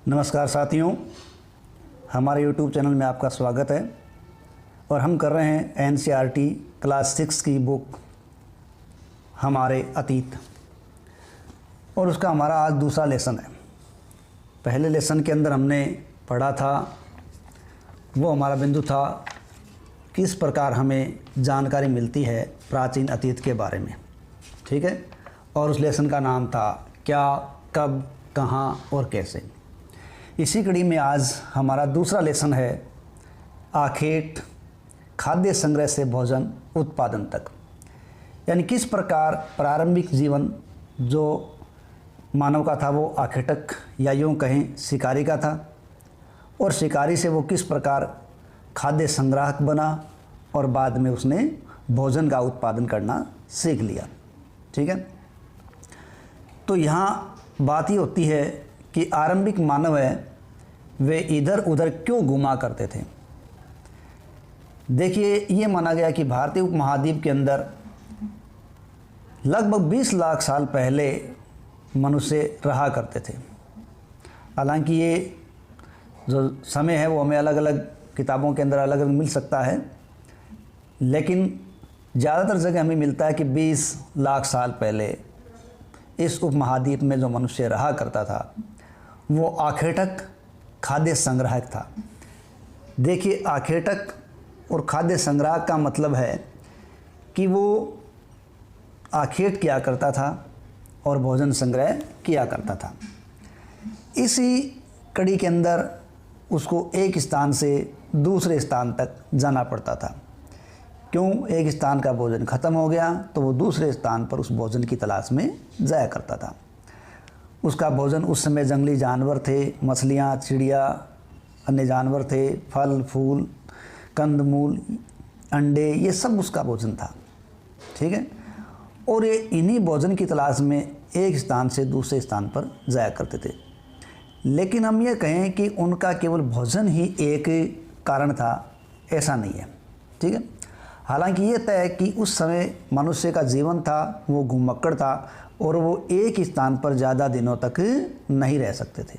नमस्कार साथियों, हमारे YouTube चैनल में आपका स्वागत है और हम कर रहे हैं NCERT क्लास 6 की बुक हमारे अतीत और उसका हमारा आज दूसरा लेसन है। पहले लेसन के अंदर हमने पढ़ा था, वो हमारा बिंदु था किस प्रकार हमें जानकारी मिलती है प्राचीन अतीत के बारे में, ठीक है। और उस लेसन का नाम था क्या, कब, कहाँ और कैसे। इसी कड़ी में आज हमारा दूसरा लेसन है आखेट, खाद्य संग्रह से भोजन उत्पादन तक। यानी किस प्रकार प्रारंभिक जीवन जो मानव का था वो आखेटक या यूँ कहें शिकारी का था, और शिकारी से वो किस प्रकार खाद्य संग्राहक बना और बाद में उसने भोजन का उत्पादन करना सीख लिया, ठीक है। तो यहाँ बात ही होती है कि आरंभिक मानव है वे इधर उधर क्यों घुमा करते थे। देखिए, ये माना गया कि भारतीय उपमहाद्वीप के अंदर लगभग 20 लाख साल पहले मनुष्य रहा करते थे। हालांकि ये जो समय है वो हमें अलग अलग किताबों के अंदर अलग अलग मिल सकता है, लेकिन ज़्यादातर जगह हमें मिलता है कि 20 लाख साल पहले इस उपमहाद्वीप में जो मनुष्य रहा करता था वो आखेटक खाद्य संग्राहक था। देखिए, आखेटक और खाद्य संग्राहक का मतलब है कि वो आखेट किया करता था और भोजन संग्रह किया करता था। इसी कड़ी के अंदर उसको एक स्थान से दूसरे स्थान तक जाना पड़ता था। क्यों? एक स्थान का भोजन ख़त्म हो गया तो वो दूसरे स्थान पर उस भोजन की तलाश में जाया करता था। उसका भोजन उस समय जंगली जानवर थे, मछलियाँ, चिड़िया, अन्य जानवर थे, फल फूल, कंदमूल, अंडे, ये सब उसका भोजन था, ठीक है। और ये इन्हीं भोजन की तलाश में एक स्थान से दूसरे स्थान पर जाया करते थे। लेकिन हम ये कहें कि उनका केवल भोजन ही एक कारण था, ऐसा नहीं है, ठीक है। हालांकि ये तय है कि उस समय मनुष्य का जीवन था वो घुमक्कड़ था और वो एक स्थान पर ज़्यादा दिनों तक नहीं रह सकते थे,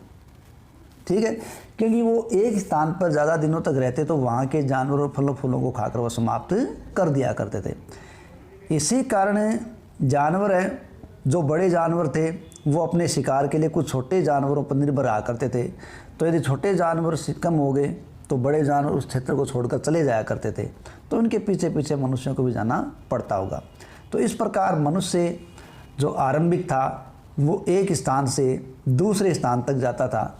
ठीक है। क्योंकि वो एक स्थान पर ज़्यादा दिनों तक रहते तो वहाँ के जानवरों, फलों फूलों को खाकर वो समाप्त कर दिया करते थे। इसी कारण जानवर हैं, जो बड़े जानवर थे वो अपने शिकार के लिए कुछ छोटे जानवरों पर निर्भर रहा करते थे। तो यदि छोटे जानवर कम हो गए तो बड़े जानवर उस क्षेत्र को छोड़कर चले जाया करते थे, तो उनके पीछे पीछे मनुष्यों को भी जाना पड़ता होगा। तो इस प्रकार मनुष्य जो आरंभिक था वो एक स्थान से दूसरे स्थान तक जाता था।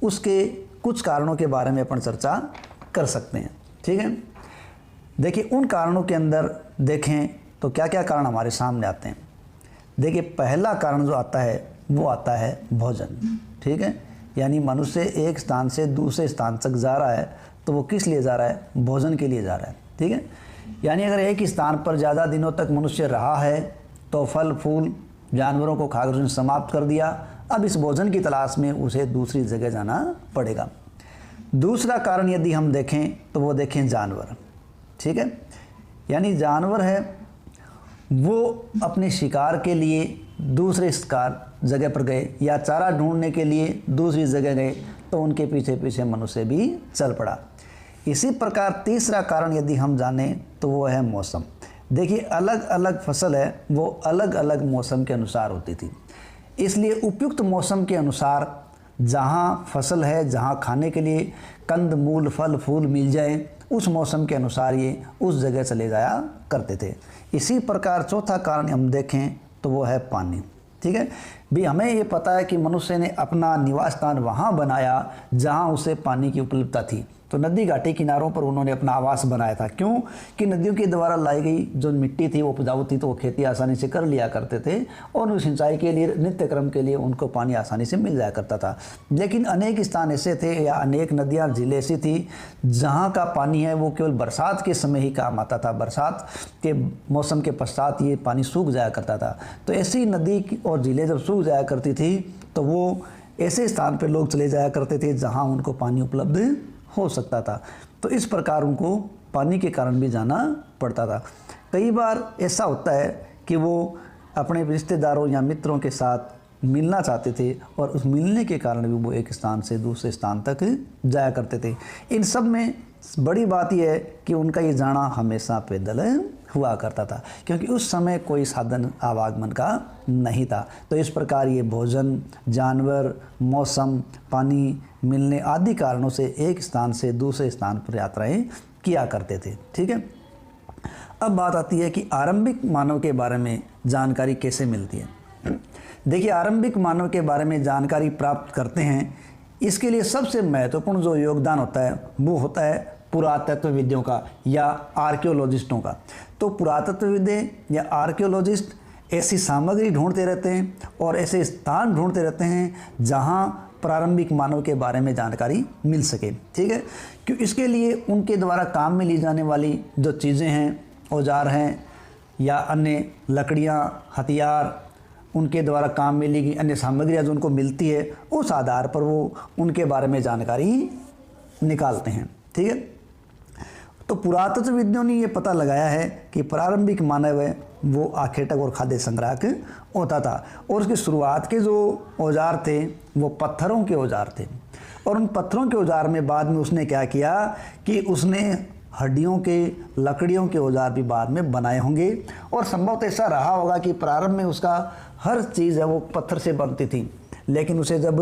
उसके कुछ कारणों के बारे में अपन चर्चा कर सकते हैं, ठीक है। देखिए, उन कारणों के अंदर देखें तो क्या क्या कारण हमारे सामने आते हैं। देखिए, पहला कारण जो आता है वो आता है भोजन, ठीक है। यानी मनुष्य एक स्थान से दूसरे स्थान तक जा रहा है तो वो किस लिए जा रहा है? भोजन के लिए जा रहा है, ठीक है। यानी अगर एक ही स्थान पर ज़्यादा दिनों तक मनुष्य रहा है तो फल फूल जानवरों को खाकर उसने समाप्त कर दिया। अब इस भोजन की तलाश में उसे दूसरी जगह जाना पड़ेगा। दूसरा कारण यदि हम देखें तो वो देखें जानवर, ठीक है। यानी जानवर है वो अपने शिकार के लिए दूसरे शिकार जगह पर गए या चारा ढूंढने के लिए दूसरी जगह गए तो उनके पीछे पीछे मनुष्य भी चल पड़ा। इसी प्रकार तीसरा कारण यदि हम जानें तो वो है मौसम। देखिए, अलग अलग फसल है वो अलग अलग मौसम के अनुसार होती थी, इसलिए उपयुक्त मौसम के अनुसार जहाँ फसल है, जहाँ खाने के लिए कंद मूल फल फूल मिल जाए, उस मौसम के अनुसार ये उस जगह चले जाया करते थे। इसी प्रकार चौथा कारण हम देखें तो वो है पानी, ठीक है। भी हमें ये पता है कि मनुष्य ने अपना निवास स्थान वहाँ बनाया जहाँ उसे पानी की उपलब्धता थी। तो नदी घाटी किनारों पर उन्होंने अपना आवास बनाया था। क्यों? कि नदियों के द्वारा लाई गई जो मिट्टी थी वो उपजाऊ थी तो वो खेती आसानी से कर लिया करते थे और उस सिंचाई के लिए, नित्य क्रम के लिए उनको पानी आसानी से मिल जाया करता था। लेकिन अनेक स्थान ऐसे थे या अनेक नदियाँ झीलें ऐसी थी जहाँ का पानी है वो केवल बरसात के समय ही काम आता था। बरसात के मौसम के पश्चात ये पानी सूख जाया करता था। तो ऐसी नदी और झीलें जब सूख जाया करती थी तो वो ऐसे स्थान पर लोग चले जाया करते थे जहाँ उनको पानी उपलब्ध हो सकता था। तो इस प्रकार उनको पानी के कारण भी जाना पड़ता था। कई बार ऐसा होता है कि वो अपने रिश्तेदारों या मित्रों के साथ मिलना चाहते थे और उस मिलने के कारण भी वो एक स्थान से दूसरे स्थान तक जाया करते थे। इन सब में बड़ी बात यह है कि उनका ये जाना हमेशा पैदल हुआ करता था, क्योंकि उस समय कोई साधन आवागमन का नहीं था। तो इस प्रकार ये भोजन, जानवर, मौसम, पानी मिलने आदि कारणों से एक स्थान से दूसरे स्थान पर यात्राएं किया करते थे। ठीक है, अब बात आती है कि आरंभिक मानव के बारे में जानकारी कैसे मिलती है। देखिए, आरंभिक मानव के बारे में जानकारी प्राप्त करते हैं, इसके लिए सबसे महत्वपूर्ण जो योगदान होता है वो होता है पुरातत्वविदों का या आर्कियोलॉजिस्टों का। तो पुरातत्वविद या आर्कियोलॉजिस्ट ऐसी सामग्री ढूंढते रहते हैं और ऐसे स्थान ढूंढते रहते हैं जहां प्रारंभिक मानव के बारे में जानकारी मिल सके। ठीक है, क्यों? इसके लिए उनके द्वारा काम में ली जाने वाली जो चीज़ें हैं, औजार हैं या अन्य लकड़ियाँ, हथियार, उनके द्वारा काम में ली गई अन्य सामग्रियाँ जो उनको मिलती है, उस आधार पर वो उनके बारे में जानकारी निकालते हैं। ठीक है, तो पुरातत्वविदों ने ये पता लगाया है कि प्रारंभिक मानव है वो आखेटक और खाद्य संग्राहक होता था और उसकी शुरुआत के जो औजार थे वो पत्थरों के औजार थे। और उन पत्थरों के औजार में बाद में उसने क्या किया कि उसने हड्डियों के, लकड़ियों के औजार भी बाद में बनाए होंगे। और संभवतः ऐसा रहा होगा कि प्रारंभ में उसका हर चीज़ है वो पत्थर से बनती थी, लेकिन उसे जब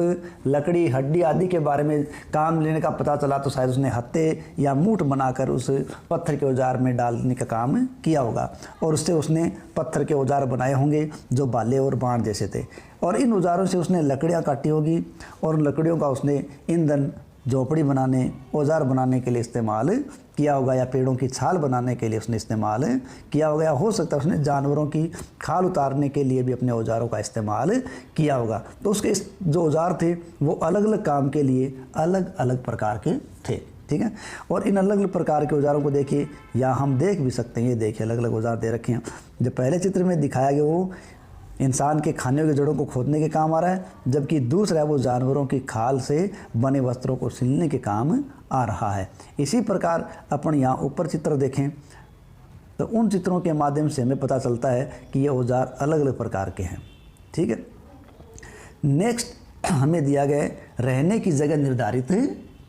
लकड़ी, हड्डी आदि के बारे में काम लेने का पता चला तो शायद उसने हत्थे या मूठ बनाकर उस पत्थर के औजार में डालने का काम किया होगा और उससे उसने पत्थर के औजार बनाए होंगे जो बाले और बाण जैसे थे। और इन औजारों से उसने लकड़ियाँ काटी होगी और उन लकड़ियों का उसने ईंधन, झोपड़ी बनाने, औजार बनाने के लिए इस्तेमाल किया होगा या पेड़ों की छाल बनाने के लिए उसने इस्तेमाल किया होगा या हो सकता है उसने जानवरों की खाल उतारने के लिए भी अपने औजारों का इस्तेमाल किया होगा। तो उसके जो औजार थे वो अलग अलग काम के लिए अलग अलग प्रकार के थे। ठीक है, और इन अलग अलग प्रकार के औजारों को देखिए, या हम देख भी सकते हैं, ये देखिए अलग अलग औजार दे रखे हैं। जो पहले चित्र में दिखाया गया वो इंसान के खाने के जड़ों को खोदने के काम आ रहा है, जबकि दूसरा वो जानवरों की खाल से बने वस्त्रों को सिलने के काम आ रहा है। इसी प्रकार अपन यहाँ ऊपर चित्र देखें तो उन चित्रों के माध्यम से हमें पता चलता है कि ये औजार अलग अलग प्रकार के हैं। ठीक है, नेक्स्ट हमें दिया गया रहने की जगह निर्धारित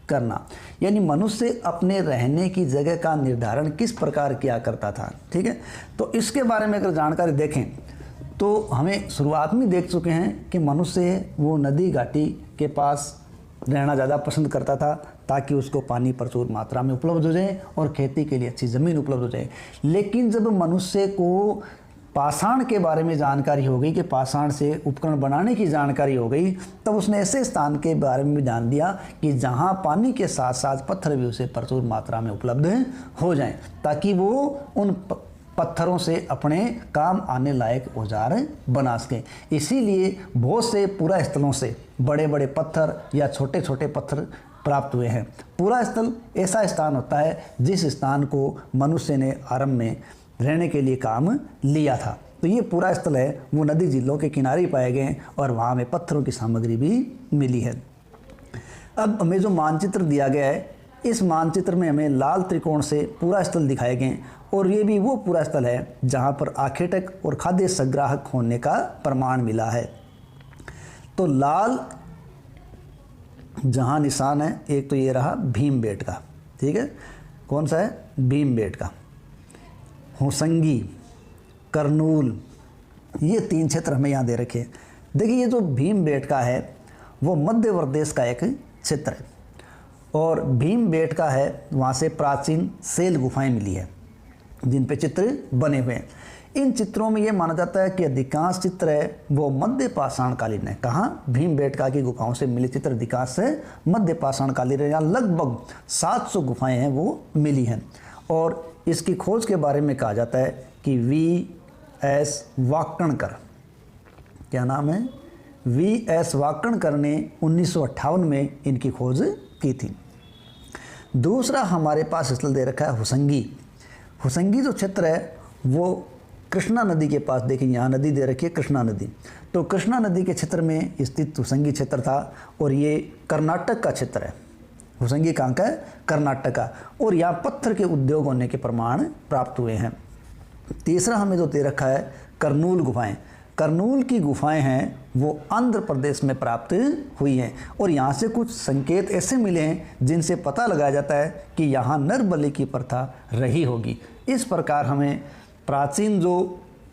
करना, यानी मनुष्य अपने रहने की जगह का निर्धारण किस प्रकार किया करता था। ठीक है, तो इसके बारे में अगर जानकारी देखें तो हमें शुरुआत में देख चुके हैं कि मनुष्य वो नदी घाटी के पास रहना ज़्यादा पसंद करता था ताकि उसको पानी प्रचुर मात्रा में उपलब्ध हो जाए और खेती के लिए अच्छी ज़मीन उपलब्ध हो जाए। लेकिन जब मनुष्य को पाषाण के बारे में जानकारी हो गई कि पाषाण से उपकरण बनाने की जानकारी हो गई, तब उसने ऐसे स्थान के बारे में भी जान दिया कि जहाँ पानी के साथ साथ पत्थर भी उसे प्रचुर मात्रा में उपलब्ध हो जाएं, ताकि वो उन पत्थरों से अपने काम आने लायक औजार बना सकें। इसीलिए बहुत से पूरा स्थलों से बड़े बड़े पत्थर या छोटे छोटे पत्थर प्राप्त हुए हैं। पूरा स्थल ऐसा स्थान होता है जिस स्थान को मनुष्य ने आरंभ में रहने के लिए काम लिया था। तो ये पूरा स्थल है वो नदी झीलों के किनारे पाए गए और वहाँ में पत्थरों की सामग्री भी मिली है। अब हमें जो मानचित्र दिया गया है, इस मानचित्र में हमें लाल त्रिकोण से पूरा स्थल दिखाए गए और ये भी वो पूरा स्थल है जहाँ पर आखेटक और खाद्य संग्राहक होने का प्रमाण मिला है। तो लाल जहाँ निशान है, एक तो ये रहा भीमबेट का, ठीक है, कौन सा है, भीमबेट का, होसंगी, करनूल, ये 3 क्षेत्र हमें यहाँ दे रखे हैं। देखिए ये जो भीमबेट का है वो मध्य प्रदेश का एक क्षेत्र है और भीमबेट का है वहाँ से प्राचीन शैल गुफाएं मिली है जिन पे चित्र बने हुए हैं। इन चित्रों में ये माना जाता है कि अधिकांश चित्र है वो मध्य पाषाण कालीन है। कहाँ, भीमबेटका की गुफाओं से मिले चित्र अधिकांश से मध्य पाषाण कालीन है। यहाँ लगभग 700 गुफाएं हैं वो मिली हैं और इसकी खोज के बारे में कहा जाता है कि V.S. वाकणकर, क्या नाम है, V.S. वाकणकर ने 1958 में इनकी खोज की थी। दूसरा हमारे पास स्थल दे रखा है होसंगी। होसंगी जो क्षेत्र है वो कृष्णा नदी के पास, देखिए यहाँ नदी दे रखी है कृष्णा नदी, तो कृष्णा नदी के क्षेत्र में स्थित होसंगी क्षेत्र था और ये कर्नाटक का क्षेत्र है। होसंगी कहाँ का है, कर्नाटक का, और यहाँ पत्थर के उद्योग होने के प्रमाण प्राप्त हुए हैं। तीसरा हमें जो दे रखा है करनूल गुफाएं। करनूल की गुफाएं हैं वो आंध्र प्रदेश में प्राप्त हुई हैं और यहाँ से कुछ संकेत ऐसे मिले हैं जिनसे पता लगाया जाता है कि यहाँ नर बलि की प्रथा रही होगी। इस प्रकार हमें प्राचीन जो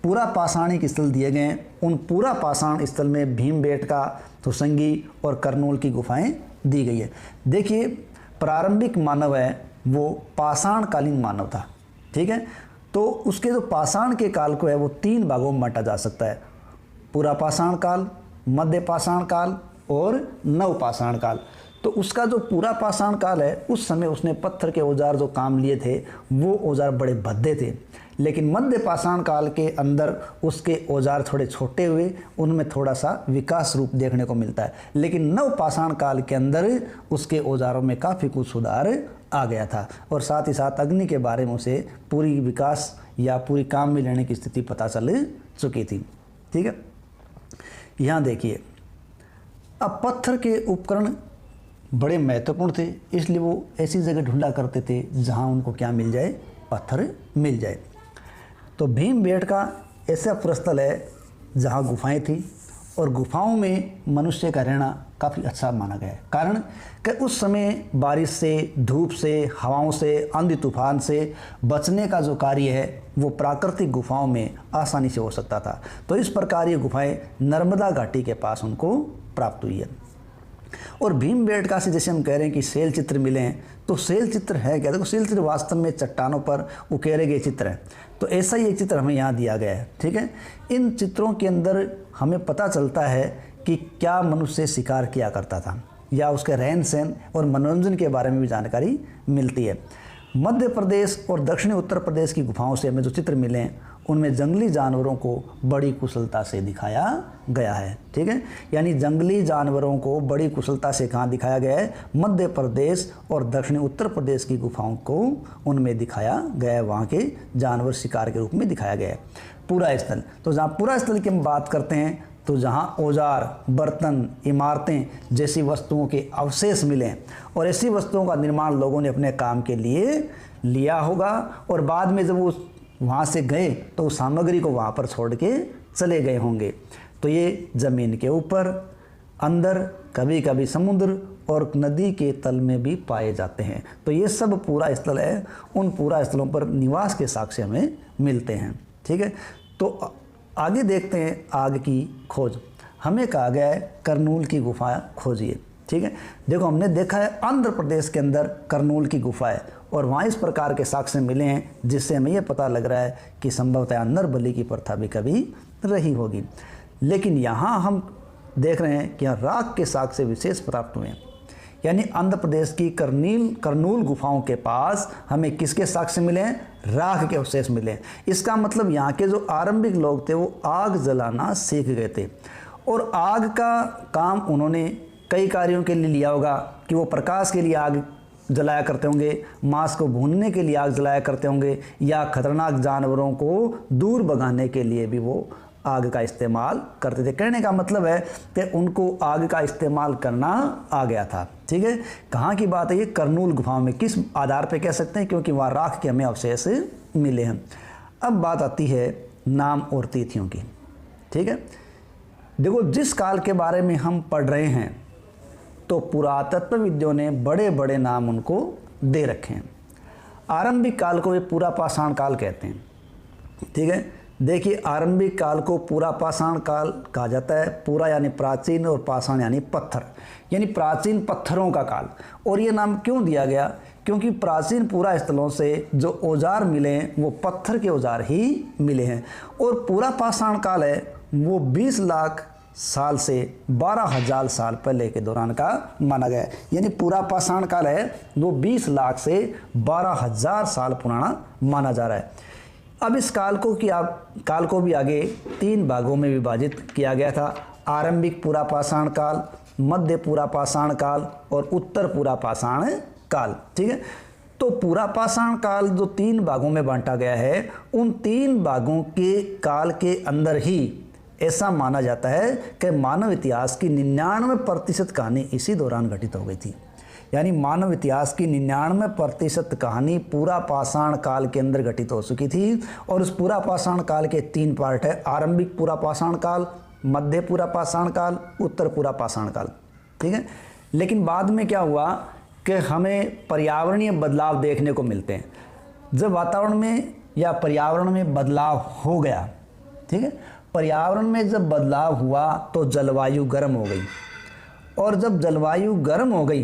पूरा पाषाणिक स्थल दिए गए हैं उन पूरा पाषाण स्थल में भीमबेटका, तुसंगी और करनूल की गुफाएं दी गई है। देखिए, प्रारंभिक मानव है वो पाषाणकालीन मानव था, ठीक है। तो उसके जो पाषाण के काल को है वो 3 भागों में बांटा जा सकता है, पूरा पाषाण काल, मध्य पाषाण काल और नव पाषाण काल। तो उसका जो पूरा पाषाण काल है उस समय उसने पत्थर के औजार जो काम लिए थे वो औजार बड़े भद्दे थे, लेकिन मध्य पाषाण काल के अंदर उसके औजार थोड़े छोटे हुए, उनमें थोड़ा सा विकास रूप देखने को मिलता है। लेकिन नव पाषाण काल के अंदर उसके औजारों में काफ़ी कुछ सुधार आ गया था और साथ ही साथ अग्नि के बारे में उसे पूरी विकास या पूरी काम में लेने की स्थिति पता चल चुकी थी, ठीक है। यहाँ देखिए, अब पत्थर के उपकरण बड़े महत्वपूर्ण थे, इसलिए वो ऐसी जगह ढूंढा करते थे जहाँ उनको क्या मिल जाए, पत्थर मिल जाए। तो भीमबेटका ऐसा पुरस्थल है जहाँ गुफाएं थी और गुफाओं में मनुष्य का रहना काफ़ी अच्छा माना गया है। कारण कि उस समय बारिश से, धूप से, हवाओं से, आंधी तूफान से बचने का जो कार्य है वो प्राकृतिक गुफाओं में आसानी से हो सकता था। तो इस प्रकार ये गुफाएं नर्मदा घाटी के पास उनको प्राप्त हुई है। और भीमबेटका से जैसे हम कह रहे हैं कि शैल चित्र मिले हैं, तो शैल चित्र है क्या? देखो, शैल चित्र वास्तव में चट्टानों पर उकेरे गए चित्र हैं। तो ऐसा ही एक चित्र हमें यहाँ दिया गया है, ठीक है। इन चित्रों के अंदर हमें पता चलता है कि क्या मनुष्य शिकार किया करता था या उसके रहन सहन और मनोरंजन के बारे में भी जानकारी मिलती है। मध्य प्रदेश और दक्षिणी उत्तर प्रदेश की गुफाओं से हमें जो चित्र मिले हैं उनमें जंगली जानवरों को बड़ी कुशलता से दिखाया गया है, ठीक है। यानी जंगली जानवरों को बड़ी कुशलता से कहाँ दिखाया गया है? मध्य प्रदेश और दक्षिणी उत्तर प्रदेश की गुफाओं को उनमें दिखाया गया है, वहाँ के जानवर शिकार के रूप में दिखाया गया है। पूरा स्थल, तो जहाँ पूरा स्थल की हम बात करते हैं तो जहाँ औजार, बर्तन, इमारतें जैसी वस्तुओं के अवशेष मिले और ऐसी वस्तुओं का निर्माण लोगों ने अपने काम के लिए लिया होगा और बाद में जब वो वहाँ से गए तो उस सामग्री को वहाँ पर छोड़ के चले गए होंगे। तो ये ज़मीन के ऊपर, अंदर, कभी कभी समुद्र और नदी के तल में भी पाए जाते हैं। तो ये सब पूरा स्थल है, उन पूरा स्थलों पर निवास के साक्ष्य हमें मिलते हैं, ठीक है। तो आगे देखते हैं आग की खोज। हमें कहा गया है करनूल की गुफा खोजिए, ठीक है। देखो, हमने देखा है आंध्र प्रदेश के अंदर करनूल की गुफा है और वहाँ इस प्रकार के साक्ष्य मिले हैं जिससे हमें यह पता लग रहा है कि संभवतः नर बलि की प्रथा भी कभी रही होगी। लेकिन यहाँ हम देख रहे हैं कि यहाँ राख के साक्ष्य विशेष प्राप्त हुए हैं। यानी आंध्र प्रदेश की करनूल गुफाओं के पास हमें किसके साक्ष्य मिले हैं? राख के अवशेष मिले हैं। इसका मतलब यहाँ के जो आरंभिक लोग थे वो आग जलाना सीख गए थे और आग का काम उन्होंने कई कार्यों के लिए लिया होगा कि वो प्रकाश के लिए आग जलाया करते होंगे, मांस को भूनने के लिए आग जलाया करते होंगे या खतरनाक जानवरों को दूर भगाने के लिए भी वो आग का इस्तेमाल करते थे। कहने का मतलब है कि उनको आग का इस्तेमाल करना आ गया था, ठीक है। कहाँ की बात है ये? करनूल गुफाओं में। किस आधार पे कह सकते हैं? क्योंकि वहाँ राख के हमें अवशेष मिले हैं। अब बात आती है नाम और तिथियों की, ठीक है। देखो, जिस काल के बारे में हम पढ़ रहे हैं तो पुरातत्वविदों ने बड़े बड़े नाम उनको दे रखे हैं। आरंभिक काल को वे पूरा पाषाण काल कहते हैं, ठीक है। देखिए, आरंभिक काल को पूरा पाषाण काल कहा जाता है। पूरा यानी प्राचीन और पाषाण यानी पत्थर, यानी प्राचीन पत्थरों का काल। और ये नाम क्यों दिया गया? क्योंकि प्राचीन पूरा स्थलों से जो औजार मिले हैं वो पत्थर के औजार ही मिले हैं। और पूरा पाषाण काल है वो 20 लाख साल से 12,000 साल पहले के दौरान का माना गया है। यानी पूरा पाषाण काल है वो 20 लाख से 12,000 साल पुराना माना जा रहा है। अब इस काल को भी आगे 3 भागों में विभाजित किया गया था। आरंभिक पूरा पाषाण काल, मध्य पूरा पाषाण काल और उत्तर पूरा पाषाण काल, ठीक है। तो पूरा पाषाण काल जो 3 भागों में बांटा गया है, उन 3 भागों के काल के अंदर ही ऐसा माना जाता है कि मानव इतिहास की 99% कहानी इसी दौरान घटित हो गई थी। यानी मानव इतिहास की 99% कहानी पूरा पाषाण काल के अंदर घटित हो चुकी थी। और उस पूरा पाषाण काल के 3 पार्ट है, आरंभिक पूरा पाषाण काल, मध्य पूरा पाषाण काल, उत्तर पूरा पाषाण काल। ठीक है, लेकिन बाद में क्या हुआ कि हमें पर्यावरणीय बदलाव देखने को मिलते हैं। जब वातावरण में या पर्यावरण में बदलाव हो गया, ठीक है, पर्यावरण में जब बदलाव हुआ तो जलवायु गर्म हो गई। और जब जलवायु गर्म हो गई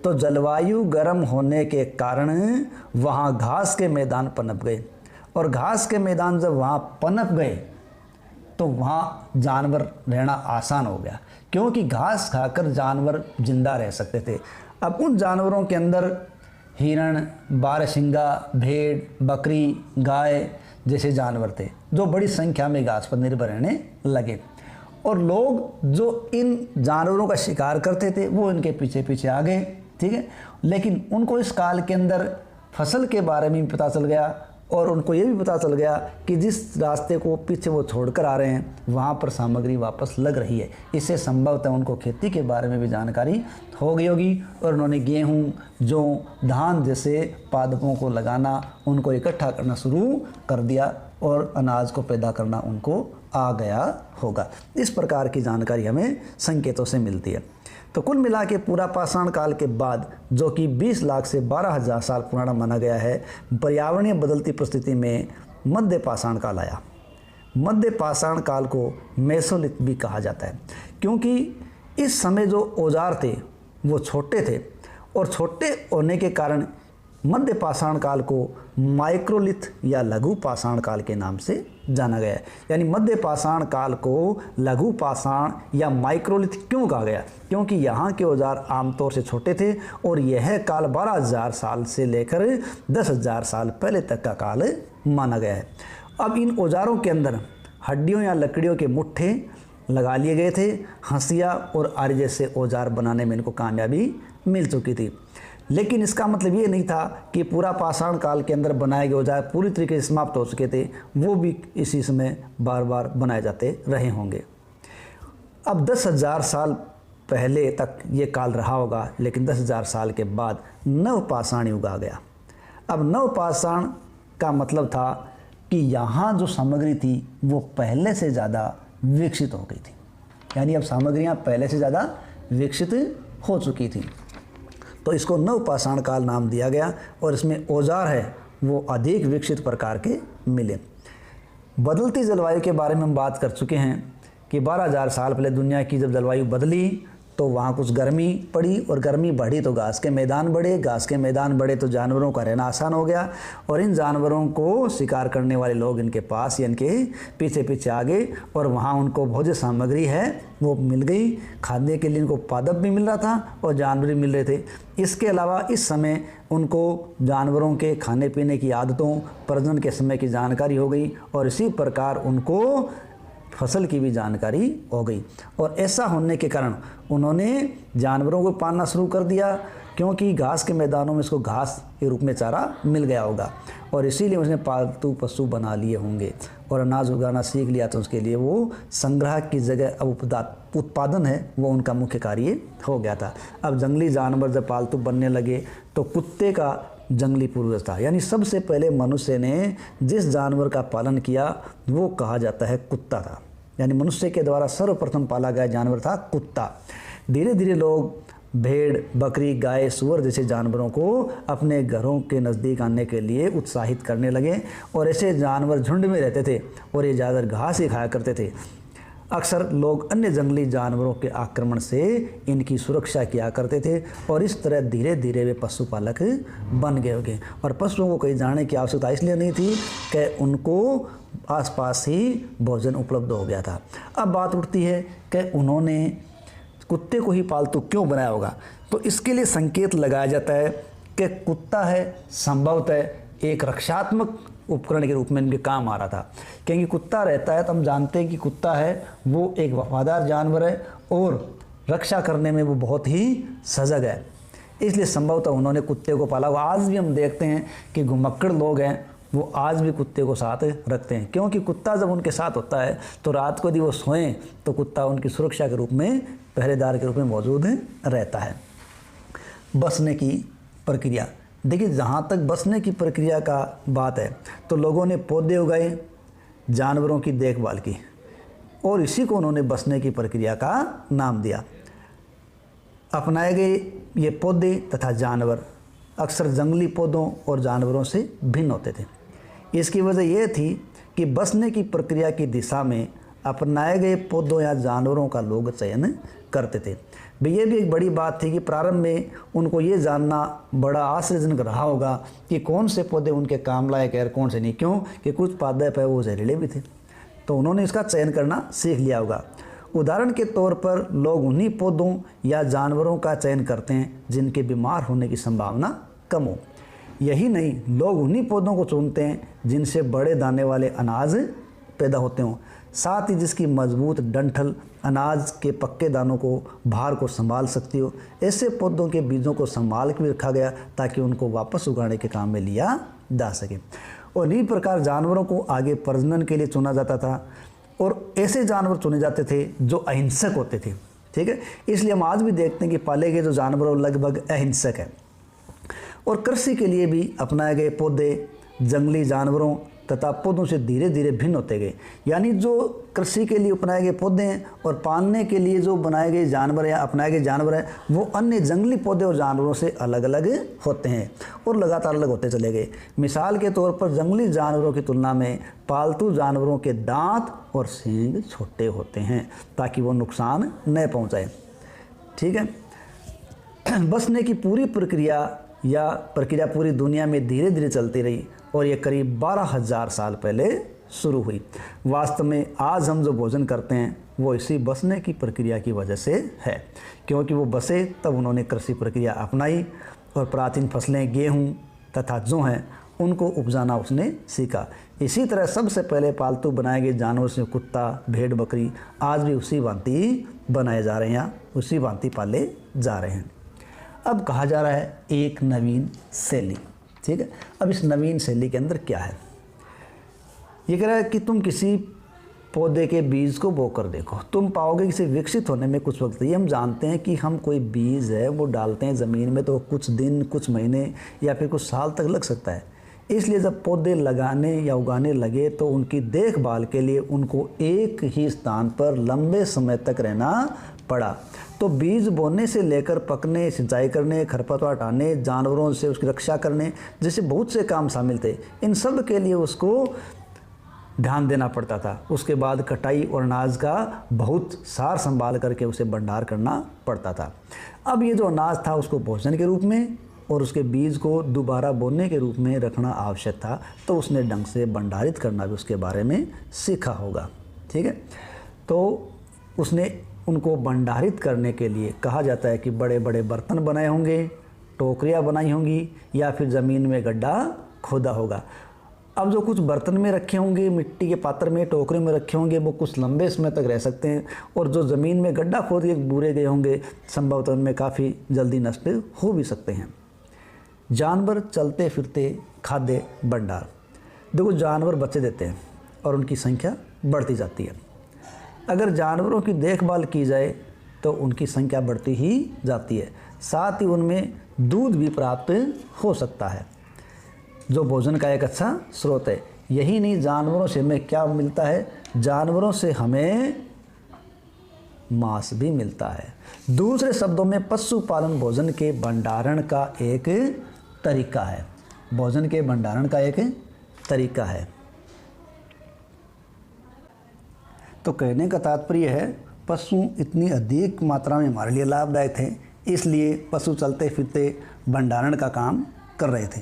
तो जलवायु गर्म होने के कारण वहाँ घास के मैदान पनप गए। और घास के मैदान जब वहाँ पनप गए तो वहाँ जानवर रहना आसान हो गया, क्योंकि घास खाकर जानवर जिंदा रह सकते थे। अब उन जानवरों के अंदर हिरण, बारहसिंगा, भेड़, बकरी, गाय जैसे जानवर थे जो बड़ी संख्या में घास पर निर्भर रहने लगे। और लोग जो इन जानवरों का शिकार करते थे वो इनके पीछे पीछे आ गए। ठीक है, लेकिन उनको इस काल के अंदर फसल के बारे में पता चल गया और उनको ये भी पता चल गया कि जिस रास्ते को पीछे वो छोड़कर आ रहे हैं वहाँ पर सामग्री वापस लग रही है। इससे संभवतः उनको खेती के बारे में भी जानकारी हो गई होगी और उन्होंने गेहूँ, जौ, धान जैसे पादपों को लगाना, उनको इकट्ठा करना शुरू कर दिया और अनाज को पैदा करना उनको आ गया होगा। इस प्रकार की जानकारी हमें संकेतों से मिलती है। तो कुल मिला के पूरा पाषाण काल के बाद, जो कि 20 लाख से 12,000 साल पुराना माना गया है, पर्यावरणीय बदलती परिस्थिति में मध्य पाषाण काल आया। मध्य पाषाण काल को मेसोलिथ भी कहा जाता है, क्योंकि इस समय जो औजार थे वो छोटे थे और छोटे होने के कारण मध्य पाषाण काल को माइक्रोलिथ या लघु पाषाण काल के नाम से जाना गया है। यानी मध्य पाषाण काल को लघु पाषाण या माइक्रोलिथ क्यों कहा गया? क्योंकि यहाँ के औजार आमतौर से छोटे थे और यह काल 12,000 साल से लेकर 10,000 साल पहले तक का काल माना गया है। अब इन औजारों के अंदर हड्डियों या लकड़ियों के मुट्ठे लगा लिए गए थे। हंसिया और आरी जैसे औजार बनाने में इनको कामयाबी मिल चुकी थी। लेकिन इसका मतलब ये नहीं था कि पूरा पाषाण काल के अंदर बनाए गए औजार पूरी तरीके से समाप्त हो चुके थे, वो भी इसी समय बार बार बनाए जाते रहे होंगे। अब 10,000 साल पहले तक ये काल रहा होगा, लेकिन 10,000 साल के बाद नवपाषाण युग आ गया। अब नवपाषाण का मतलब था कि यहाँ जो सामग्री थी वो पहले से ज़्यादा विकसित हो गई थी। यानी अब सामग्रियाँ पहले से ज़्यादा विकसित हो चुकी थी, तो इसको नवपाषाण काल नाम दिया गया। और इसमें औजार है वो अधिक विकसित प्रकार के मिले। बदलती जलवायु के बारे में हम बात कर चुके हैं कि 12,000 साल पहले दुनिया की जब जलवायु बदली तो वहाँ कुछ गर्मी पड़ी और गर्मी बढ़ी तो घास के मैदान बढ़े, घास के मैदान बढ़े तो जानवरों का रहना आसान हो गया और इन जानवरों को शिकार करने वाले लोग इनके पास या इनके पीछे पीछे आ गए और वहाँ उनको भोज्य सामग्री है वो मिल गई। खाने के लिए इनको पादप भी मिल रहा था और जानवर भी मिल रहे थे। इसके अलावा इस समय उनको जानवरों के खाने पीने की आदतों, प्रजनन के समय की जानकारी हो गई और इसी प्रकार उनको फसल की भी जानकारी हो गई। और ऐसा होने के कारण उन्होंने जानवरों को पालना शुरू कर दिया, क्योंकि घास के मैदानों में इसको घास के रूप में चारा मिल गया होगा और इसीलिए उसने पालतू पशु बना लिए होंगे और अनाज उगाना सीख लिया। तो उसके लिए वो संग्रह की जगह अब उत्पादन है वो उनका मुख्य कार्य हो गया था। अब जंगली जानवर जब पालतू बनने लगे तो कुत्ते का जंगली पूर्वज था। यानी सबसे पहले मनुष्य ने जिस जानवर का पालन किया वो कहा जाता है कुत्ता था। यानी मनुष्य के द्वारा सर्वप्रथम पाला गया जानवर था कुत्ता। धीरे धीरे लोग भेड़, बकरी, गाय, सूअर जैसे जानवरों को अपने घरों के नज़दीक आने के लिए उत्साहित करने लगे और ऐसे जानवर झुंड में रहते थे और ये ज़्यादातर घास ही खाया करते थे। अक्सर लोग अन्य जंगली जानवरों के आक्रमण से इनकी सुरक्षा किया करते थे और इस तरह धीरे धीरे वे पशुपालक बन गए होंगे। और पशुओं को कहीं जाने की आवश्यकता इसलिए नहीं थी कि उनको आसपास ही भोजन उपलब्ध हो गया था। अब बात उठती है कि उन्होंने कुत्ते को ही पालतू क्यों बनाया होगा? तो इसके लिए संकेत लगाया जाता है कि कुत्ता है संभवतः एक रक्षात्मक उपकरण के रूप में इनके काम आ रहा था। क्योंकि कुत्ता रहता है तो हम जानते हैं कि कुत्ता है वो एक वफादार जानवर है और रक्षा करने में वो बहुत ही सजग है, इसलिए संभवतः उन्होंने कुत्ते को पाला। आज भी हम देखते हैं कि घुमक्कड़ लोग हैं वो आज भी कुत्ते को साथ रखते हैं, क्योंकि कुत्ता जब उनके साथ होता है तो रात को यदि वो सोएं तो कुत्ता उनकी सुरक्षा के रूप में, पहरेदार के रूप में मौजूद रहता है। बसने की प्रक्रिया। देखिए, जहाँ तक बसने की प्रक्रिया का बात है तो लोगों ने पौधे उगाए, जानवरों की देखभाल की और इसी को उन्होंने बसने की प्रक्रिया का नाम दिया। अपनाए गए ये पौधे तथा जानवर अक्सर जंगली पौधों और जानवरों से भिन्न होते थे। इसकी वजह यह थी कि बसने की प्रक्रिया की दिशा में अपनाए गए पौधों या जानवरों का लोग चयन करते थे। भाई ये भी एक बड़ी बात थी कि प्रारंभ में उनको ये जानना बड़ा आश्चर्यजनक रहा होगा कि कौन से पौधे उनके काम लायक है और कौन से नहीं। क्यों कि कुछ पादप है वो जहरीले भी थे, तो उन्होंने इसका चयन करना सीख लिया होगा। उदाहरण के तौर पर लोग उन्हीं पौधों या जानवरों का चयन करते हैं जिनके बीमार होने की संभावना कम हो। यही नहीं, लोग उन्हीं पौधों को चुनते हैं जिनसे बड़े दाने वाले अनाज पैदा होते हों, साथ ही जिसकी मजबूत डंठल अनाज के पक्के दानों को भार को संभाल सकती हो। ऐसे पौधों के बीजों को संभाल के भी रखा गया ताकि उनको वापस उगाने के काम में लिया जा सके। और इसी प्रकार जानवरों को आगे प्रजनन के लिए चुना जाता था और ऐसे जानवर चुने जाते थे जो अहिंसक होते थे। ठीक है, इसलिए हम आज भी देखते हैं कि पाले गए जो जानवर लगभग अहिंसक है। और कृषि के लिए भी अपनाए गए पौधे जंगली जानवरों तथा पौधों से धीरे धीरे भिन्न होते गए। यानी जो कृषि के लिए अपनाए गए पौधे हैं और पालने के लिए जो बनाए गए जानवर या अपनाए गए जानवर हैं वो अन्य जंगली पौधे और जानवरों से अलग अलग होते हैं और लगातार अलग होते चले गए। मिसाल के तौर पर जंगली जानवरों की तुलना में पालतू जानवरों के दांत और सींग छोटे होते हैं ताकि वो नुकसान न पहुँचाए। ठीक है, बसने की पूरी प्रक्रिया पूरी दुनिया में धीरे धीरे चलती रही और ये करीब 12,000 साल पहले शुरू हुई। वास्तव में आज हम जो भोजन करते हैं वो इसी बसने की प्रक्रिया की वजह से है, क्योंकि वो बसे तब उन्होंने कृषि प्रक्रिया अपनाई और प्राचीन फसलें गेहूँ तथा जो हैं उनको उपजाना उसने सीखा। इसी तरह सबसे पहले पालतू बनाए गए जानवर से कुत्ता, भेड़, बकरी आज भी उसी भांति बनाए जा रहे हैं या उसी भांति पाले जा रहे हैं। अब कहा जा रहा है एक नवीन शैली। ठीक है, अब इस नवीन शैली के अंदर क्या है? ये कह रहा है कि तुम किसी पौधे के बीज को बोकर देखो, तुम पाओगे कि इसे विकसित होने में कुछ वक्त। ये हम जानते हैं कि हम कोई बीज है वो डालते हैं ज़मीन में तो कुछ दिन, कुछ महीने या फिर कुछ साल तक लग सकता है। इसलिए जब पौधे लगाने या उगाने लगे तो उनकी देखभाल के लिए उनको एक ही स्थान पर लंबे समय तक रहना पड़ा। तो बीज बोने से लेकर पकने, सिंचाई करने, खरपतवार हटाने, जानवरों से उसकी रक्षा करने जैसे बहुत से काम शामिल थे। इन सब के लिए उसको ध्यान देना पड़ता था। उसके बाद कटाई और अनाज का बहुत सार संभाल करके उसे भंडार करना पड़ता था। अब ये जो अनाज था उसको भोजन के रूप में और उसके बीज को दोबारा बोने के रूप में रखना आवश्यक था, तो उसने ढंग से भंडारित करना भी उसके बारे में सीखा होगा। ठीक है, तो उसने उनको भंडारित करने के लिए कहा जाता है कि बड़े बड़े बर्तन बनाए होंगे, टोकरियाँ बनाई होंगी या फिर ज़मीन में गड्ढा खोदा होगा। अब जो कुछ बर्तन में रखे होंगे, मिट्टी के पात्र में, टोकरी में रखे होंगे, वो कुछ लंबे समय तक रह सकते हैं और जो ज़मीन में गड्ढा खोद के बूरे गए होंगे संभवतः उनमें काफ़ी जल्दी नष्ट हो भी सकते हैं। जानवर चलते फिरते खाद्य भंडार। देखो, जानवर बच्चे देते हैं और उनकी संख्या बढ़ती जाती है। अगर जानवरों की देखभाल की जाए तो उनकी संख्या बढ़ती ही जाती है, साथ ही उनमें दूध भी प्राप्त हो सकता है जो भोजन का एक अच्छा स्रोत है। यही नहीं, जानवरों से हमें क्या मिलता है? जानवरों से हमें मांस भी मिलता है। दूसरे शब्दों में पशुपालन भोजन के भंडारण का एक तरीका है। भोजन के भंडारण का एक तरीका है। तो कहने का तात्पर्य है पशु इतनी अधिक मात्रा में हमारे लिए लाभदायक थे, इसलिए पशु चलते फिरते भंडारण का काम कर रहे थे।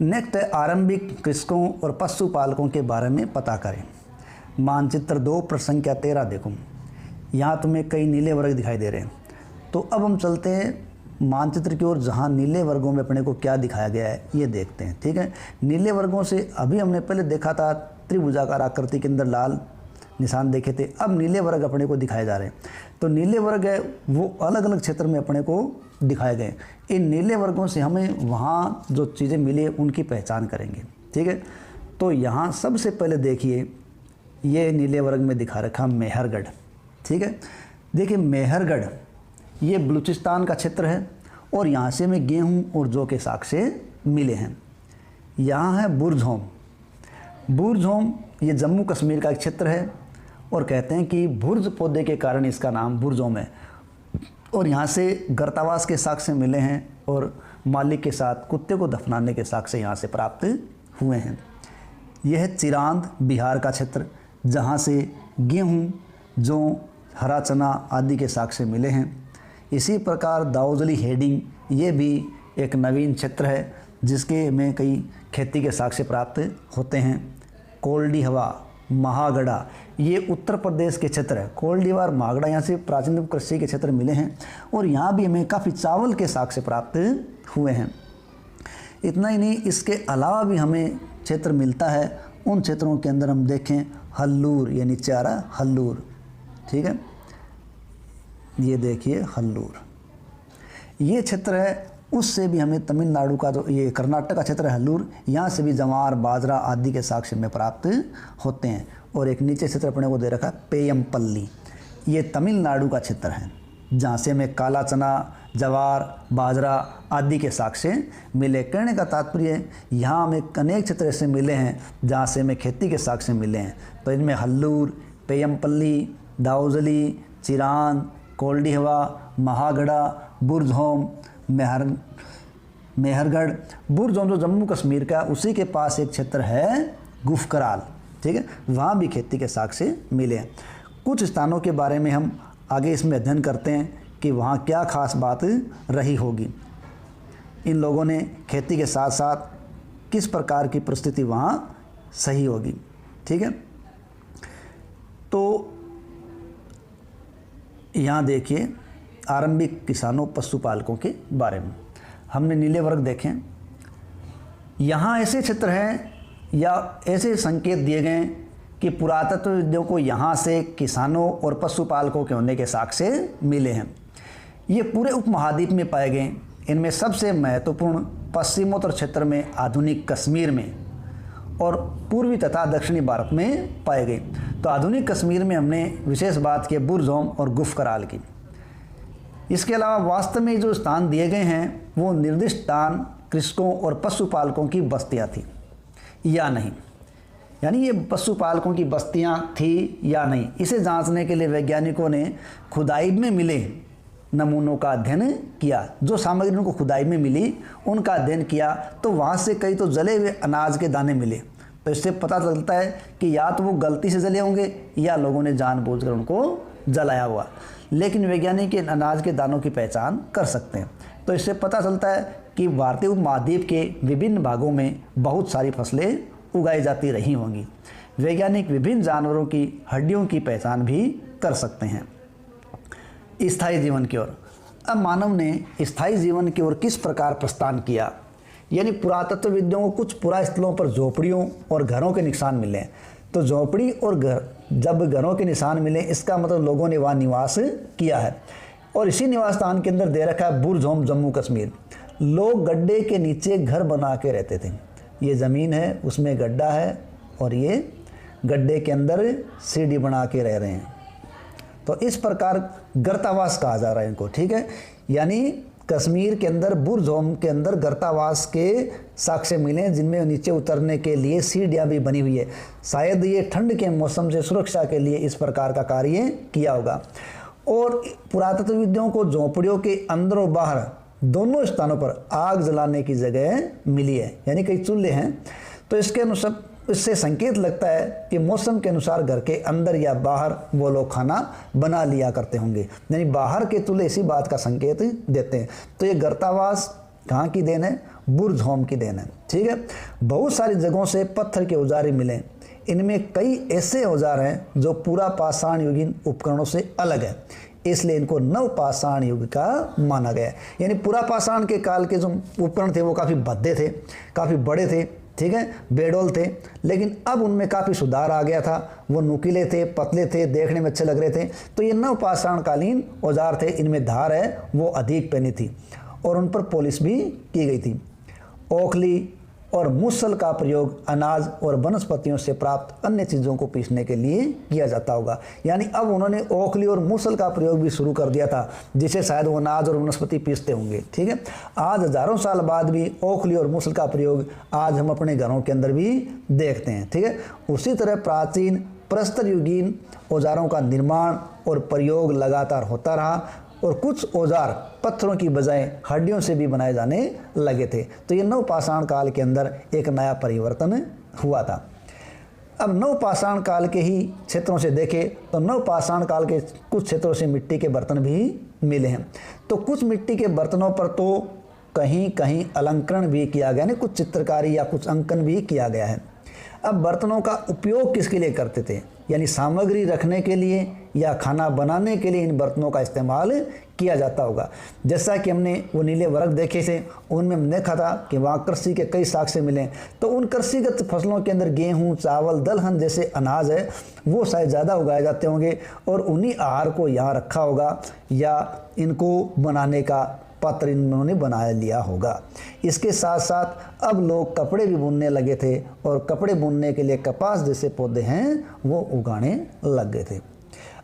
नेक्स्ट है आरंभिक कृषकों और पशुपालकों के बारे में पता करें। मानचित्र 2 प्रश्न संख्या 13 देखो, यहाँ तुम्हें कई नीले वर्ग दिखाई दे रहे हैं। तो अब हम चलते हैं मानचित्र की ओर जहाँ नीले वर्गों में अपने को क्या दिखाया गया है ये देखते हैं। ठीक है, नीले वर्गों से अभी हमने पहले देखा था त्रिभुजाकार आकृति के अंदर लाल निशान देखे थे, अब नीले वर्ग अपने को दिखाए जा रहे हैं। तो नीले वर्ग है वो अलग अलग क्षेत्र में अपने को दिखाए गए। इन नीले वर्गों से हमें वहाँ जो चीज़ें मिली उनकी पहचान करेंगे। ठीक है, तो यहाँ सबसे पहले देखिए ये नीले वर्ग में दिखा रखा मेहरगढ़। ठीक है, देखिए मेहरगढ़ ये बलूचिस्तान का क्षेत्र है और यहाँ से हमें गेहूँ और जौ के साक्ष्य मिले हैं। यहाँ है बुर्ज़होम। बुर्ज़होम ये जम्मू कश्मीर का एक क्षेत्र है और कहते हैं कि बुर्ज पौधे के कारण इसका नाम बुर्ज़होम है। और यहाँ से गर्तावास के साक्ष्य मिले हैं और मालिक के साथ कुत्ते को दफनाने के साक्ष्य यहाँ से प्राप्त हुए हैं। यह है चिरांद, बिहार का क्षेत्र, जहाँ से गेहूँ, जौ, हरा चना आदि के साक्ष्य मिले हैं। इसी प्रकार दाऊजली हेडिंग, ये भी एक नवीन क्षेत्र है जिसके में कई खेती के साक्ष्य प्राप्त होते हैं। कोल्डी हवा, महागढ़ा, ये उत्तर प्रदेश के क्षेत्र है। कोल्डी हवा और महागढ़ा यहाँ से प्राचीन कृषि के क्षेत्र मिले हैं और यहाँ भी हमें काफ़ी चावल के साक्ष्य प्राप्त हुए हैं। इतना ही नहीं, इसके अलावा भी हमें क्षेत्र मिलता है। उन क्षेत्रों के अंदर हम देखें हल्लूर, यानी चारा हल्लूर, ठीक है, ये देखिए हल्लूर, ये क्षेत्र है। उससे भी हमें तमिलनाडु का जो ये कर्नाटक का क्षेत्र है हल्लूर, यहाँ से भी जवार, बाजरा आदि के साक्ष्य में प्राप्त होते हैं। और एक नीचे क्षेत्र अपने को दे रखा पेयमपल्ली, ये तमिलनाडु का क्षेत्र है जहाँ से हमें काला चना, जवार, बाजरा आदि के साक्ष्य मिले। कहने का तात्पर्य यहाँ हमें अनेक क्षेत्र ऐसे मिले हैं जहाँ से हमें खेती के साक्ष्य मिले हैं। तो इनमें हल्लूर, पेयमपल्ली, दाऊजली, चिरांद, कोल्डी हवा, महागढ़ा, बुर्ज़होम, मेहरगढ़। बुर्ज़होम जो जम्मू कश्मीर का, उसी के पास एक क्षेत्र है गुफकराल, ठीक है, वहाँ भी खेती के साक्ष्य मिले हैं। कुछ स्थानों के बारे में हम आगे इसमें अध्ययन करते हैं कि वहाँ क्या खास बात रही होगी। इन लोगों ने खेती के साथ साथ किस प्रकार की परिस्थिति वहाँ सही होगी, ठीक है। तो यहाँ देखिए आरंभिक किसानों, पशुपालकों के बारे में हमने नीले वर्ग देखें। यहाँ ऐसे क्षेत्र हैं या ऐसे संकेत दिए गए कि पुरातत्वविदों को यहाँ से किसानों और पशुपालकों के होने के साक्ष्य मिले हैं। ये पूरे उपमहाद्वीप में पाए गए। इनमें सबसे महत्वपूर्ण पश्चिमोत्तर क्षेत्र में, आधुनिक कश्मीर में और पूर्वी तथा दक्षिणी भारत में पाए गए। तो आधुनिक कश्मीर में हमने विशेष बात की बुर्ज़होम और गुफकराल की। इसके अलावा वास्तव में जो स्थान दिए गए हैं वो निर्दिष्ट स्थान कृषकों और पशुपालकों की बस्तियां थी या नहीं, यानी ये पशुपालकों की बस्तियां थी या नहीं, इसे जांचने के लिए वैज्ञानिकों ने खुदाई में मिले नमूनों का अध्ययन किया। जो सामग्री उनको खुदाई में मिली उनका अध्ययन किया तो वहाँ से कई तो जले हुए अनाज के दाने मिले। तो इससे पता चलता है कि या तो वो गलती से जले होंगे या लोगों ने जानबूझकर उनको जलाया हुआ, लेकिन वैज्ञानिक अनाज के दानों की पहचान कर सकते हैं। तो इससे पता चलता है कि भारतीय उपमहाद्वीप के विभिन्न भागों में बहुत सारी फसलें उगाई जाती रही होंगी। वैज्ञानिक विभिन्न जानवरों की हड्डियों की पहचान भी कर सकते हैं। स्थायी जीवन की ओर, अब मानव ने स्थायी जीवन की ओर किस प्रकार प्रस्थान किया, यानी पुरातत्वविदों को कुछ पुरास्थलों पर झोपड़ियों और घरों के निशान मिले। तो झोपड़ी और घर, जब घरों के निशान मिले इसका मतलब लोगों ने वहाँ निवास किया है। और इसी निवास स्थान के अंदर दे रखा है बुर्ज़होम, जम्मू कश्मीर। लोग गड्ढे के नीचे घर बना के रहते थे। ये ज़मीन है, उसमें गड्ढा है और ये गड्ढे के अंदर सीढ़ी बना के रह रहे हैं। तो इस प्रकार गर्तावास कहा जा रहा है इनको, ठीक है। यानी कश्मीर के अंदर बुर्ज़होम के अंदर गर्तावास के साक्ष्य मिले जिनमें नीचे उतरने के लिए सीढ़ियाँ भी बनी हुई है। शायद ये ठंड के मौसम से सुरक्षा के लिए इस प्रकार का कार्य किया होगा। और पुरातत्वविदों को झोंपड़ियों के अंदर और बाहर दोनों स्थानों पर आग जलाने की जगह मिली है, यानी कई चूल्हे हैं। तो इसके अनुसार इससे संकेत लगता है कि मौसम के अनुसार घर के अंदर या बाहर वो लोग खाना बना लिया करते होंगे, यानी बाहर के चूल्हे इसी बात का संकेत देते हैं। तो ये गर्तावास कहाँ की देन है? बुर्ज़होम की देन है, ठीक है। बहुत सारी जगहों से पत्थर के औजार मिले। इनमें कई ऐसे औजार हैं जो पूरा पाषाण युगीन उपकरणों से अलग है, इसलिए इनको नवपाषाण युग का माना गया है। यानी पूरा पाषाण के काल के जो उपकरण थे वो काफ़ी भद्दे थे, काफ़ी बड़े थे, ठीक है, बेडोल थे। लेकिन अब उनमें काफ़ी सुधार आ गया था, वो नुकीले थे, पतले थे, देखने में अच्छे लग रहे थे। तो ये नवपाषाणकालीन औजार थे, इनमें धार है वो अधिक पैनी थी और उन पर पॉलिश भी की गई थी। ओखली और मुसल का प्रयोग अनाज और वनस्पतियों से प्राप्त अन्य चीज़ों को पीसने के लिए किया जाता होगा। यानी अब उन्होंने ओखली और मुसल का प्रयोग भी शुरू कर दिया था, जिसे शायद वो अनाज और वनस्पति पीसते होंगे। ठीक है, आज हजारों साल बाद भी ओखली और मुसल का प्रयोग आज हम अपने घरों के अंदर भी देखते हैं। ठीक है, उसी तरह प्राचीन प्रस्तर युगीन औजारों का निर्माण और प्रयोग लगातार होता रहा और कुछ औजार पत्थरों की बजाय हड्डियों से भी बनाए जाने लगे थे। तो ये नवपाषाण काल के अंदर एक नया परिवर्तन हुआ था। अब नवपाषाण काल के ही क्षेत्रों से देखें तो नवपाषाण काल के कुछ क्षेत्रों से मिट्टी के बर्तन भी मिले हैं। तो कुछ मिट्टी के बर्तनों पर तो कहीं कहीं अलंकरण भी किया गया, यानी कुछ चित्रकारी या कुछ अंकन भी किया गया है। अब बर्तनों का उपयोग किसके लिए करते थे, यानी सामग्री रखने के लिए या खाना बनाने के लिए इन बर्तनों का इस्तेमाल किया जाता होगा। जैसा कि हमने वो नीले वर्ग देखे थे, उनमें हमने देखा था कि वहाँ कृषि के कई साक्ष्य मिले। तो उन कृषिगत फसलों के अंदर गेहूँ, चावल, दलहन जैसे अनाज है वो शायद ज़्यादा उगाए जाते होंगे और उन्हीं आहार को यहाँ रखा होगा या इनको बनाने का पात्र इन्होंने बना लिया होगा। इसके साथ साथ अब लोग कपड़े भी बुनने लगे थे और कपड़े बुनने के लिए कपास जैसे पौधे हैं वो उगाने लग गए थे।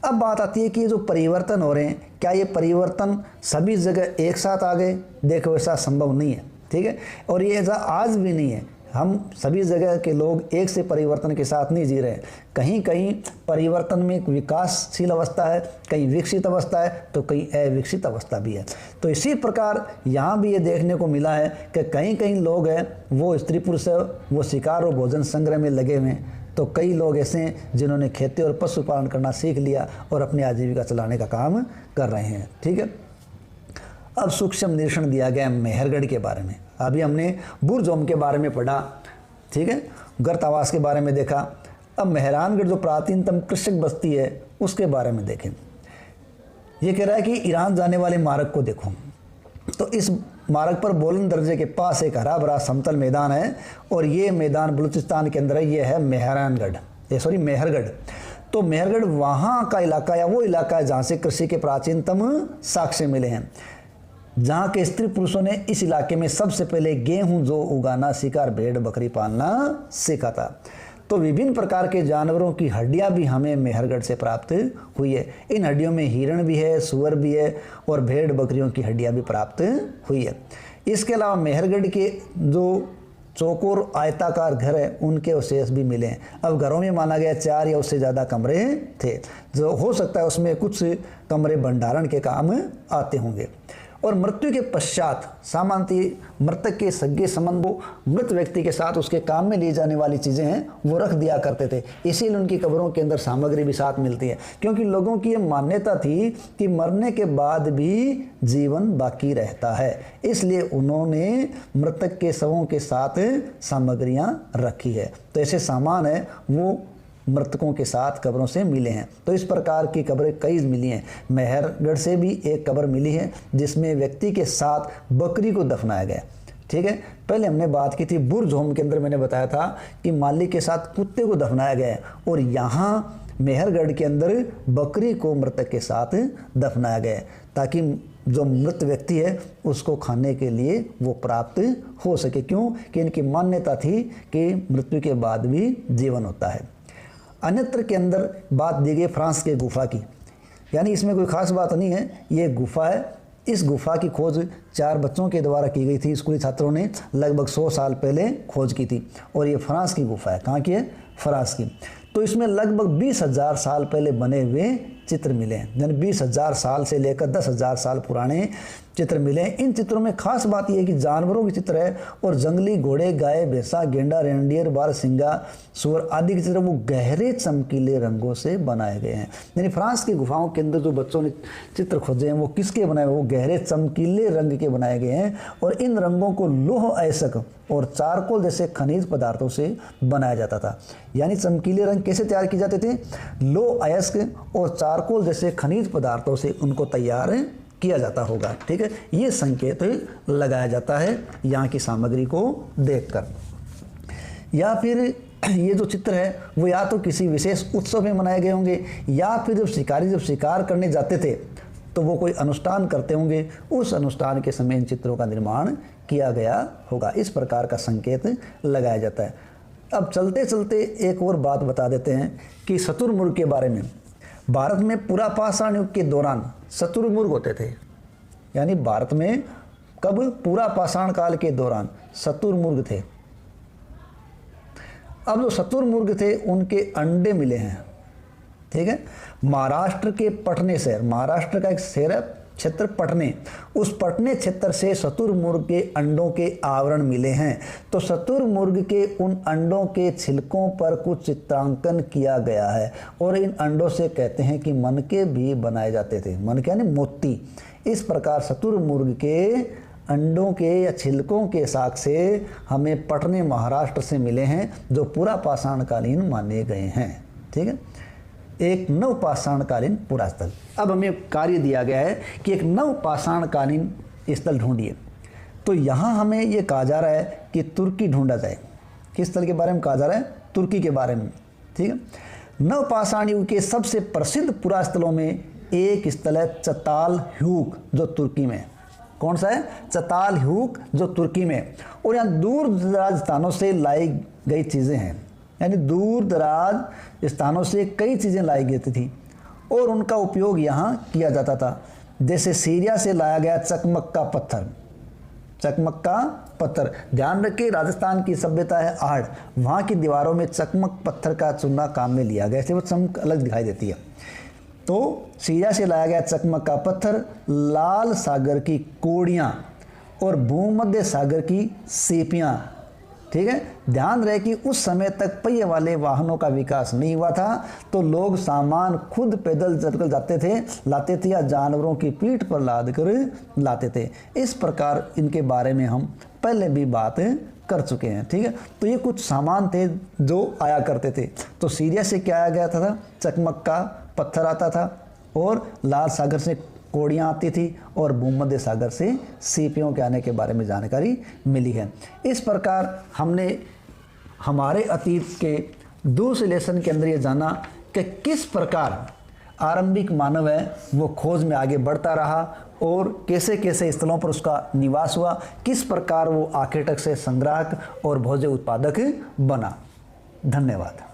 अब बात आती है कि ये जो परिवर्तन हो रहे हैं, क्या ये परिवर्तन सभी जगह एक साथ आ गए? देखो, ऐसा संभव नहीं है। ठीक है, और ये ऐसा आज भी नहीं है। हम सभी जगह के लोग एक से परिवर्तन के साथ नहीं जी रहे हैं। कहीं कहीं परिवर्तन में एक विकासशील अवस्था है, कहीं विकसित अवस्था है, तो कहीं अविकसित अवस्था भी है। तो इसी प्रकार यहाँ भी ये देखने को मिला है कि कहीं कहीं लोग हैं वो स्त्री पुरुष है, वो शिकार और भोजन संग्रह में लगे हुए हैं, तो कई लोग ऐसे हैं जिन्होंने खेती और पशुपालन करना सीख लिया और अपनी आजीविका चलाने का काम कर रहे हैं। ठीक है, अब सूक्ष्म निरीक्षण दिया गया मेहरगढ़ के बारे में। अभी हमने बुरजोम के बारे में पढ़ा, ठीक है, गर्त आवास के बारे में देखा। अब मेहरानगढ़ जो प्राचीनतम कृषक बस्ती है उसके बारे में देखें। ये कह रहा है कि ईरान जाने वाले मार्ग को देखो, तो इस मार्ग पर बोलन दर्जे के पास एक हरा भरा समतल मैदान है और ये मैदान बलूचिस्तान के अंदर है। ये है मेहरगढ़। तो मेहरगढ़ वहाँ का इलाका या वो इलाका है जहाँ से कृषि के प्राचीनतम साक्ष्य मिले हैं, जहाँ के स्त्री पुरुषों ने इस इलाके में सबसे पहले गेहूं जो उगाना, शिकार, भेड़ बकरी पालना सीखा था। तो विभिन्न प्रकार के जानवरों की हड्डियां भी हमें मेहरगढ़ से प्राप्त हुई है। इन हड्डियों में हिरण भी है, सुअर भी है और भेड़ बकरियों की हड्डियां भी प्राप्त हुई है। इसके अलावा मेहरगढ़ के जो चौकोर आयताकार घर है उनके अवशेष भी मिले हैं। अब घरों में माना गया 4 या उससे ज़्यादा कमरे थे, जो हो सकता है उसमें कुछ कमरे भंडारण के काम आते होंगे। और मृत्यु के पश्चात सामान्यतः मृतक के सगे संबंधों मृत व्यक्ति के साथ उसके काम में ली जाने वाली चीज़ें हैं वो रख दिया करते थे। इसीलिए उनकी कब्रों के अंदर सामग्री भी साथ मिलती है, क्योंकि लोगों की ये मान्यता थी कि मरने के बाद भी जीवन बाकी रहता है। इसलिए उन्होंने मृतक के शवों के साथ सामग्रियाँ रखी है। तो ऐसे सामान है वो मृतकों के साथ कब्रों से मिले हैं। तो इस प्रकार की कब्रें कई मिली हैं। मेहरगढ़ से भी एक कब्र मिली है जिसमें व्यक्ति के साथ बकरी को दफनाया गया। ठीक है, पहले हमने बात की थी बुरजोम के अंदर, मैंने बताया था कि मालिक के साथ कुत्ते को दफनाया गया है और यहाँ मेहरगढ़ के अंदर बकरी को मृतक के साथ दफनाया गया है, ताकि जो मृत व्यक्ति है उसको खाने के लिए वो प्राप्त हो सके। क्यों कि इनकी मान्यता थी कि मृत्यु के बाद भी जीवन होता है। अन्यत्र के अंदर बात दी गई फ्रांस के गुफा की, यानी इसमें कोई खास बात नहीं है, ये गुफा है। इस गुफा की खोज 4 बच्चों के द्वारा की गई थी। स्कूली छात्रों ने लगभग 100 साल पहले खोज की थी और ये फ्रांस की गुफा है। कहाँ की है? फ्रांस की। तो इसमें लगभग 20,000 साल पहले बने हुए चित्र मिले हैं, यानी 20,000 साल से लेकर 10,000 साल पुराने चित्र मिले हैं। इन चित्रों में खास बात यह है कि जानवरों के चित्र है और जंगली घोड़े, गाय, भैंसा, गेंडा, रेंडियर, बारहसिंगा, सुअर आदि के चित्र वो गहरे चमकीले रंगों से बनाए गए हैं। यानी फ्रांस की गुफाओं के अंदर जो बच्चों ने चित्र खोजे हैं वो किसके बनाए? वो गहरे चमकीले रंग के बनाए गए हैं और इन रंगों को लौह अयस्क और चारकोल जैसे खनिज पदार्थों से बनाया जाता था। यानी चमकीले रंग कैसे तैयार किए जाते थे? लौह अयस्क और चारकोल जैसे खनिज पदार्थों से उनको तैयार किया जाता होगा। ठीक है, ये संकेत लगाया जाता है यहाँ की सामग्री को देखकर। या फिर ये जो चित्र है वो या तो किसी विशेष उत्सव में मनाए गए होंगे, या फिर जब शिकारी जब शिकार करने जाते थे तो वो कोई अनुष्ठान करते होंगे, उस अनुष्ठान के समय इन चित्रों का निर्माण किया गया होगा। इस प्रकार का संकेत लगाया जाता है। अब चलते चलते एक और बात बता देते हैं कि शुतुरमुर्ग के बारे में। भारत में पुरापाषाण युग के दौरान शुतुरमुर्ग होते थे, यानी भारत में कब? पुरापाषाण काल के दौरान शुतुरमुर्ग थे। अब जो शुतुरमुर्ग थे उनके अंडे मिले हैं, ठीक है। महाराष्ट्र के पटने शहर, महाराष्ट्र का एक शहर है क्षेत्र पटने, उस पटने क्षेत्र से शुतुरमुर्ग के अंडों के आवरण मिले हैं। तो शुतुरमुर्ग के उन अंडों के छिलकों पर कुछ चित्रांकन किया गया है और इन अंडों से कहते हैं कि मनके भी बनाए जाते थे। मनके यानी मोती। इस प्रकार शुतुरमुर्ग के अंडों के या छिलकों के साक्ष्य से हमें पटने महाराष्ट्र से मिले हैं, जो पुरापाषाणकालीन माने गए हैं, ठीक है। एक नवपाषाणकालीन पुरास्थल। अब हमें कार्य दिया गया है कि एक नवपाषाणकालीन स्थल ढूंढिए। तो यहाँ हमें ये कहा जा रहा है कि तुर्की ढूंढा जाए। किस स्थल के बारे में कहा जा रहा है? तुर्की के बारे में, ठीक है। नवपाषाण युग के सबसे प्रसिद्ध पुरास्थलों में एक स्थल है चतालहूक, जो तुर्की में। कौन सा है? चतालहूक, जो तुर्की में। और यहाँ दूर दराज स्थानों से लाई गई चीज़ें हैं, यानी दूर दराज स्थानों से कई चीज़ें लाई गई थी और उनका उपयोग यहाँ किया जाता था। जैसे सीरिया से लाया गया चकमक पत्थर। ध्यान रखिए, राजस्थान की सभ्यता है आहड़, वहाँ की दीवारों में चकमक पत्थर का चूना काम में लिया गया, इसलिए वो चमक अलग दिखाई देती है। तो सीरिया से लाया गया चकमक का पत्थर, लाल सागर की कोड़ियाँ और भूमध्य सागर की सीपियाँ, ठीक है। ध्यान रहे कि उस समय तक पहिए वाले वाहनों का विकास नहीं हुआ था, तो लोग सामान खुद पैदल चलकर जाते थे, लाते थे, या जानवरों की पीठ पर लाद कर लाते थे। इस प्रकार इनके बारे में हम पहले भी बात कर चुके हैं, ठीक है। तो ये कुछ सामान थे जो आया करते थे। तो सीरिया से क्या आया गया था? चकमक का पत्थर आता था, और लाल सागर से कोड़ियाँ आती थी, और भूमध्य सागर से सीपियों के आने के बारे में जानकारी मिली है। इस प्रकार हमने हमारे अतीत के दूसरे लेसन के अंदर ये जाना कि किस प्रकार आरंभिक मानव है वो खोज में आगे बढ़ता रहा और कैसे कैसे स्थलों पर उसका निवास हुआ, किस प्रकार वो आखेटक से संग्राहक और भोज्य उत्पादक बना। धन्यवाद।